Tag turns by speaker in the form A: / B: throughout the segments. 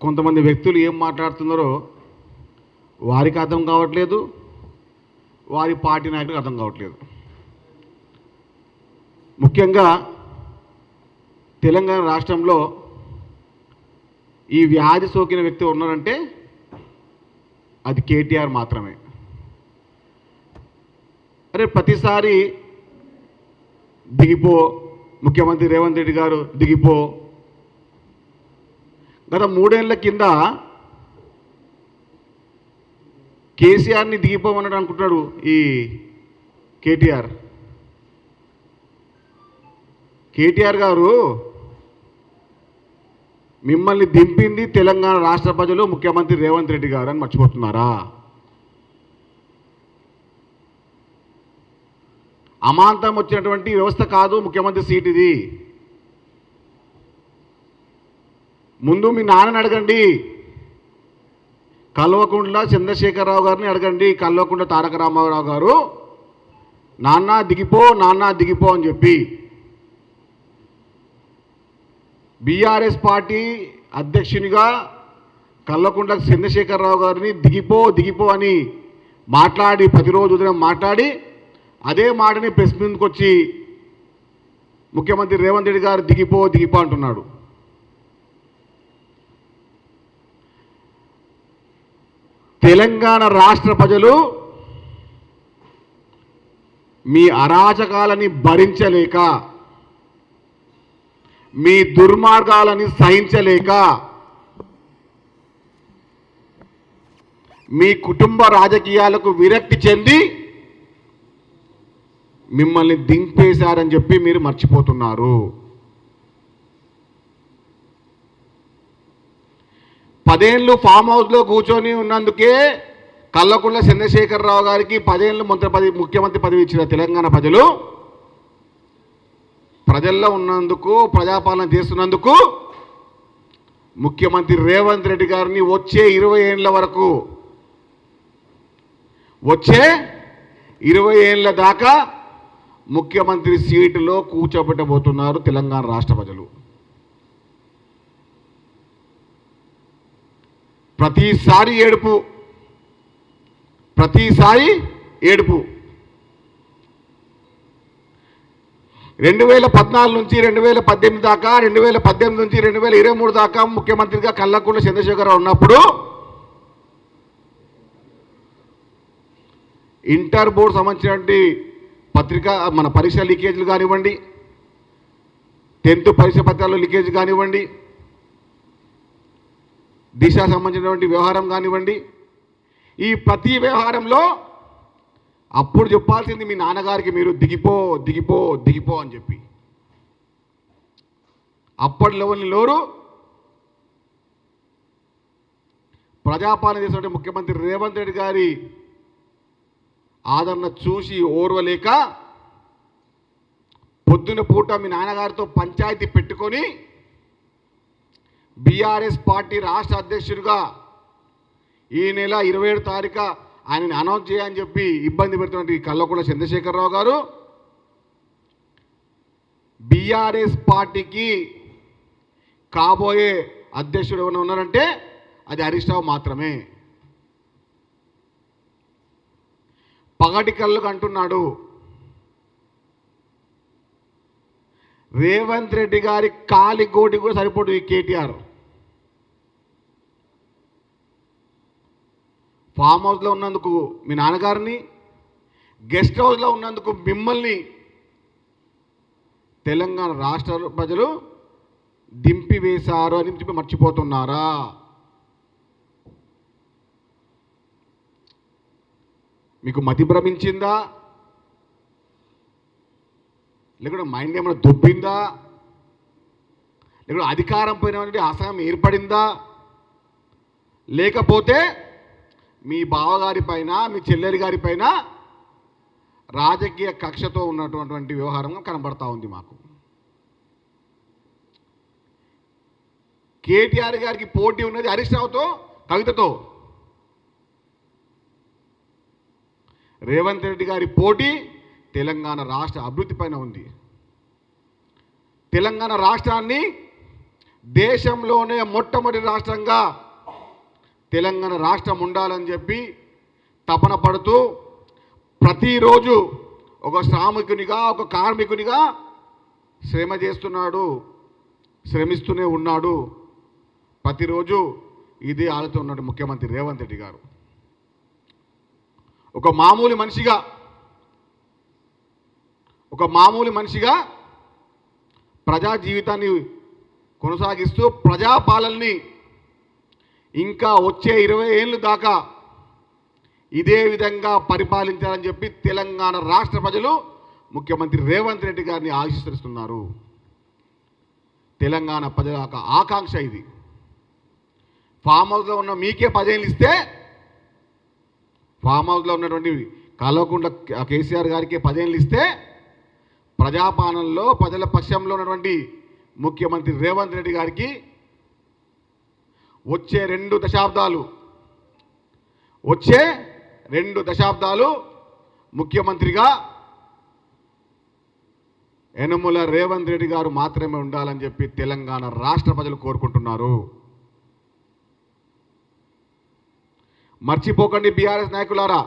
A: కొంతమంది వ్యక్తులు ఏం మాట్లాడుతున్నారో వారికి అర్థం కావట్లేదు, వారి పార్టీ నాయకులకు అర్థం కావట్లేదు. ముఖ్యంగా తెలంగాణ రాష్ట్రంలో ఈ వ్యాధి సోకిన వ్యక్తి ఉన్నారంటే అది కేటీఆర్ మాత్రమే. అరే ప్రతిసారి దిగిపో, ముఖ్యమంత్రి రేవంత్ రెడ్డి గారు దిగిపో. గత 3 ఏళ్ల కింద కేసీఆర్ని దిగిపోమన్నాడు అనుకుంటున్నాడు ఈ కేటీఆర్ గారు. మిమ్మల్ని దింపింది తెలంగాణ రాష్ట్ర ప్రజలు, ముఖ్యమంత్రి రేవంత్ రెడ్డి గారు అని మర్చిపోతున్నారా? అమాంతం వచ్చినటువంటి వ్యవస్థ కాదు ముఖ్యమంత్రి సీట్ ఇది. ముందు మీ నాన్నని అడగండి, కల్వకుంట్ల చంద్రశేఖరరావు గారిని అడగండి. కల్వకుంట్ల తారక రామారావు గారు నాన్న దిగిపో, నాన్న దిగిపో అని చెప్పి బీఆర్ఎస్ పార్టీ అధ్యక్షునిగా కల్వకుంట్ల చంద్రశేఖరరావు గారిని దిగిపో అని మాట్లాడి, ప్రతిరోజు ఉదయం మాట్లాడి అదే మాటని ప్రెస్ ముందుకు వచ్చి ముఖ్యమంత్రి రేవంత్ రెడ్డి గారు దిగిపో అంటున్నాడు. తెలంగాణ రాష్ట్ర ప్రజలు మీ అరాచకాలని భరించలేక, మీ దుర్మార్గాలని సహించలేక, మీ కుటుంబ రాజకీయాలకు విరక్తి చెంది మిమ్మల్ని దింపేశారని చెప్పి మీరు మర్చిపోతున్నారు. 10 ఏళ్ళు ఫామ్ హౌస్లో కూర్చొని ఉన్నందుకే కల్వకుంట్ల చంద్రశేఖరరావు గారికి 10 ఏళ్ళు ముఖ్యమంత్రి పదవి ఇచ్చిన తెలంగాణ ప్రజలు, ప్రజల్లో ఉన్నందుకు, ప్రజాపాలన చేస్తున్నందుకు ముఖ్యమంత్రి రేవంత్ రెడ్డి గారిని వచ్చే 20 ఏళ్ల వరకు, వచ్చే 20 ఏళ్ల దాకా ముఖ్యమంత్రి సీటులో కూర్చోబెట్టబోతున్నారు తెలంగాణ రాష్ట్ర ప్రజలు. ప్రతిసారి ఏడుపు. 2014 నుంచి 2018 దాకా, 2018 నుంచి 2023 దాకా ముఖ్యమంత్రిగా కల్వకుంట్ల చంద్రశేఖరరావు ఉన్నప్పుడు ఇంటర్ బోర్డు సంబంధించినటువంటి మన పరీక్ష లీకేజీలు కానివ్వండి, 10th పరీక్ష పత్రాలు లీకేజ్ కానివ్వండి, దిశ సంబంధించినటువంటి వ్యవహారం కానివ్వండి, ఈ ప్రతి వ్యవహారంలో అప్పుడు చెప్పాల్సింది మీ నాన్నగారికి మీరు దిగిపో అని చెప్పి. అప్పటిలోని లోరు ప్రజాపాలన చేసినటువంటి ముఖ్యమంత్రి రేవంత్ రెడ్డి గారి ఆదరణ చూసి ఓర్వలేక పొద్దున పూట మీ నాన్నగారితో పంచాయతీ పెట్టుకొని బీఆర్ఎస్ పార్టీ రాష్ట్ర అధ్యక్షుడిగా ఈ నెల 27వ తారీఖు ఆయనని అనౌన్స్ చేయని చెప్పి ఇబ్బంది పెడుతున్నటువంటి కల్వకుంట్ల చంద్రశేఖరరావు గారు బీఆర్ఎస్ పార్టీకి కాబోయే అధ్యక్షుడు ఎవరైనా ఉన్నారంటే అది హరీష్ రావు మాత్రమే. పగటి కళ్ళకు అంటున్నాడు, రేవంత్ రెడ్డి గారి కాలి గోటి కూడా సరిపోదు ఈ కేటీఆర్. ఫామ్ హౌస్లో ఉన్నందుకు మీ నాన్నగారిని, గెస్ట్ హౌస్లో ఉన్నందుకు మిమ్మల్ని తెలంగాణ రాష్ట్ర ప్రజలు దింపివేశారు అని చెప్పి మర్చిపోతున్నారా? మీకు మతి భ్రమించిందా? లేకుంటే మైండ్ ఏమైనా దొబ్బిందా? లేకుంటే అధికారం పోయిన అసహనం ఏర్పడిందా? లేకపోతే మీ బావగారి పైన, మీ చెల్లెలి గారి పైన రాజకీయ కక్షతో ఉన్నటువంటి వ్యవహారంగా కనబడతా ఉంది మాకు. కేటీఆర్ గారికి పోటీ ఉన్నది హరీష్ రావుతో, కవితతో. రేవంత్ రెడ్డి గారి పోటీ తెలంగాణ రాష్ట్ర అభివృద్ధి పైన ఉంది. తెలంగాణ రాష్ట్రాన్ని దేశంలోనే మొట్టమొదటి రాష్ట్రంగా తెలంగాణ రాష్ట్రం ఉండాలని చెప్పి తపన పడుతూ ప్రతిరోజు ఒక శ్రామికునిగా ఒక కార్మికునిగా శ్రమ చేస్తున్నాడు, శ్రమిస్తూనే ఉన్నాడు. ప్రతిరోజు ఇదే ఆలోచన ఉన్నాడు ముఖ్యమంత్రి రేవంత్ రెడ్డి గారు. ఒక మామూలు మనిషిగా ప్రజా జీవితాన్ని కొనసాగిస్తూ ప్రజాపాలనని ఇంకా వచ్చే 20 ఏళ్ళు దాకా ఇదే విధంగా పరిపాలించాలని చెప్పి తెలంగాణ రాష్ట్ర ప్రజలు ముఖ్యమంత్రి రేవంత్ రెడ్డి గారిని ఆశీర్వదిస్తున్నారు. తెలంగాణ ప్రజల ఆకాంక్ష ఇది. ఫామ్ హౌస్లో ఉన్న మీకే 10 ఏళ్ళు ఇస్తే ఫామ్ హౌస్లో ఉన్నటువంటి కల్వకుంట్ల కేసీఆర్ గారికి 10 ఏళ్ళు ఇస్తే ప్రజాపాలనలో ప్రజల పక్షంలో ఉన్నటువంటి ముఖ్యమంత్రి రేవంత్ రెడ్డి గారికి వచ్చే 2 దశాబ్దాలు ముఖ్యమంత్రిగా యనుమల రేవంత్ రెడ్డి గారు మాత్రమే ఉండాలని చెప్పి తెలంగాణ రాష్ట్ర ప్రజలు కోరుకుంటున్నారు. మర్చిపోకండి బీఆర్ఎస్ నాయకులారా,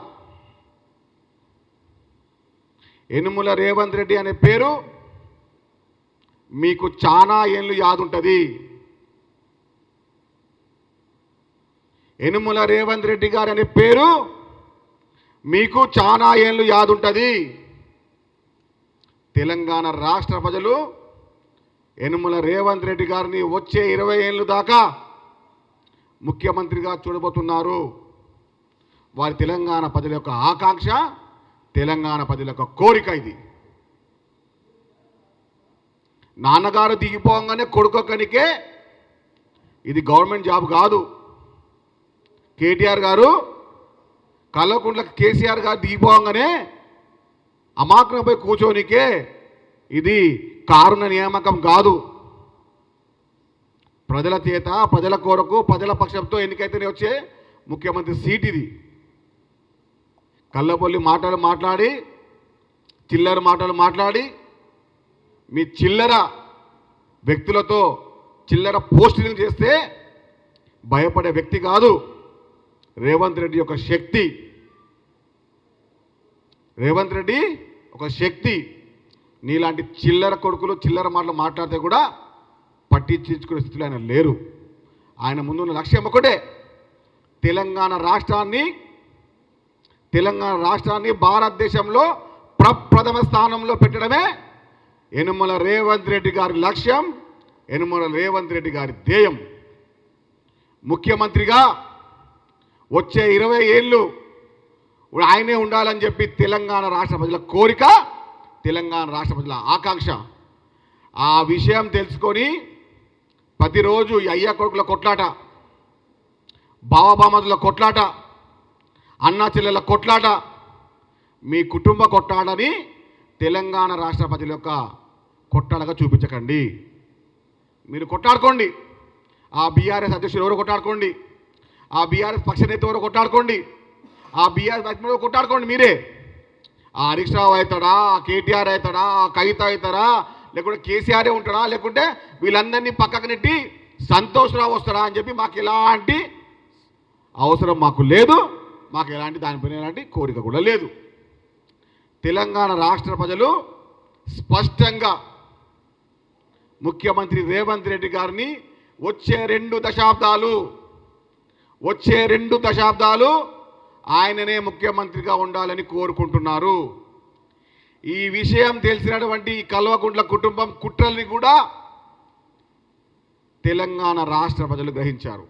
A: యనుమల రేవంత్ రెడ్డి అనే పేరు మీకు చాలా ఏళ్ళు యాదుంటుంది. యనుమల రేవంత్ రెడ్డి గారు అనే పేరు మీకు చాలా ఏళ్ళు యాదుంటుంది. తెలంగాణ రాష్ట్ర ప్రజలు యనుమల రేవంత్ రెడ్డి గారిని వచ్చే 20 ఏళ్ళు దాకా ముఖ్యమంత్రిగా చూడబోతున్నారు. వారి తెలంగాణ ప్రజల యొక్క ఆకాంక్ష, తెలంగాణ ప్రజల యొక్క కోరిక ఇది. నాన్నగారు దిగిపోగానే కొడుకొక్కనికే ఇది గవర్నమెంట్ జాబ్ కాదు. కేటీఆర్ గారు కల్వకుంట్ల కేసీఆర్ గారు దిగిపోగానే అమాక్రంపై కూర్చోనికే ఇది కారుణ నియామకం కాదు. ప్రజల చేత, ప్రజల కొరకు, ప్రజల పక్షంతో ఎన్నికైతేనే వచ్చే ముఖ్యమంత్రి సీట్ ఇది. కళ్ళబొల్లి మాటలు మాట్లాడి, చిల్లర మాటలు మాట్లాడి, మీ చిల్లర వ్యక్తులతో చిల్లర పోస్టింగ్ చేస్తే భయపడే వ్యక్తి కాదు రేవంత్ రెడ్డి యొక్క శక్తి. రేవంత్ రెడ్డి ఒక శక్తి. నీలాంటి చిల్లర కొడుకులు చిల్లర మాటలు మాట్లాడితే కూడా పట్టించుకునే స్థితిలో ఆయన లేరు. ఆయన ముందున్న లక్ష్యం ఒకటే, తెలంగాణ రాష్ట్రాన్ని భారతదేశంలో ప్రప్రథమ స్థానంలో పెట్టడమే యనుమల రేవంత్ రెడ్డి గారి లక్ష్యం, యనుమల రేవంత్ రెడ్డి గారి ధ్యేయం. ముఖ్యమంత్రిగా వచ్చే 20 ఏళ్ళు ఆయనే ఉండాలని చెప్పి తెలంగాణ రాష్ట్ర ప్రజల కోరిక, తెలంగాణ రాష్ట్ర ప్రజల ఆకాంక్ష. ఆ విషయం తెలుసుకొని ప్రతిరోజు అయ్యా కొడుకుల కొట్లాట, బావబామదుల కొట్లాట, అన్నా చెల్లెల కొట్లాట, మీ కుటుంబ కొట్లాటని తెలంగాణ రాష్ట్ర ప్రజల యొక్క కొట్లాటగా చూపించకండి. మీరు కొట్లాడుకోండి. ఆ బీఆర్ఎస్ అధ్యక్షుడు ఎవరో కొట్లాడుకోండి, ఆ బీఆర్ఎస్ పక్ష నేత ఎవరో కొట్లాడుకోండి, ఆ బీఆర్ఎస్ అధ్యక్షుడు కొట్లాడుకోండి. మీరే ఆ హరీష్ రావు అవుతాడా, ఆ కేటీఆర్ అవుతాడా, ఆ కవిత అవుతారా, లేకుంటే కేసీఆరే ఉంటాడా, లేకుంటే వీళ్ళందరినీ పక్కకు నెట్టి సంతోషరావు వస్తాడా అని చెప్పి మాకు ఎలాంటి అవసరం మాకు లేదు. మాకు ఎలాంటి దానిపైన ఎలాంటి కోరిక కూడా లేదు. తెలంగాణ రాష్ట్ర ప్రజలు స్పష్టంగా ముఖ్యమంత్రి రేవంత్ రెడ్డి గారిని వచ్చే 2 దశాబ్దాలు ఆయననే ముఖ్యమంత్రిగా ఉండాలని కోరుకుంటున్నారు. ఈ విషయం తెలిసినటువంటి కల్వకుంట్ల కుటుంబం కుట్రల్ని కూడా తెలంగాణ రాష్ట్ర ప్రజలు గ్రహించారు.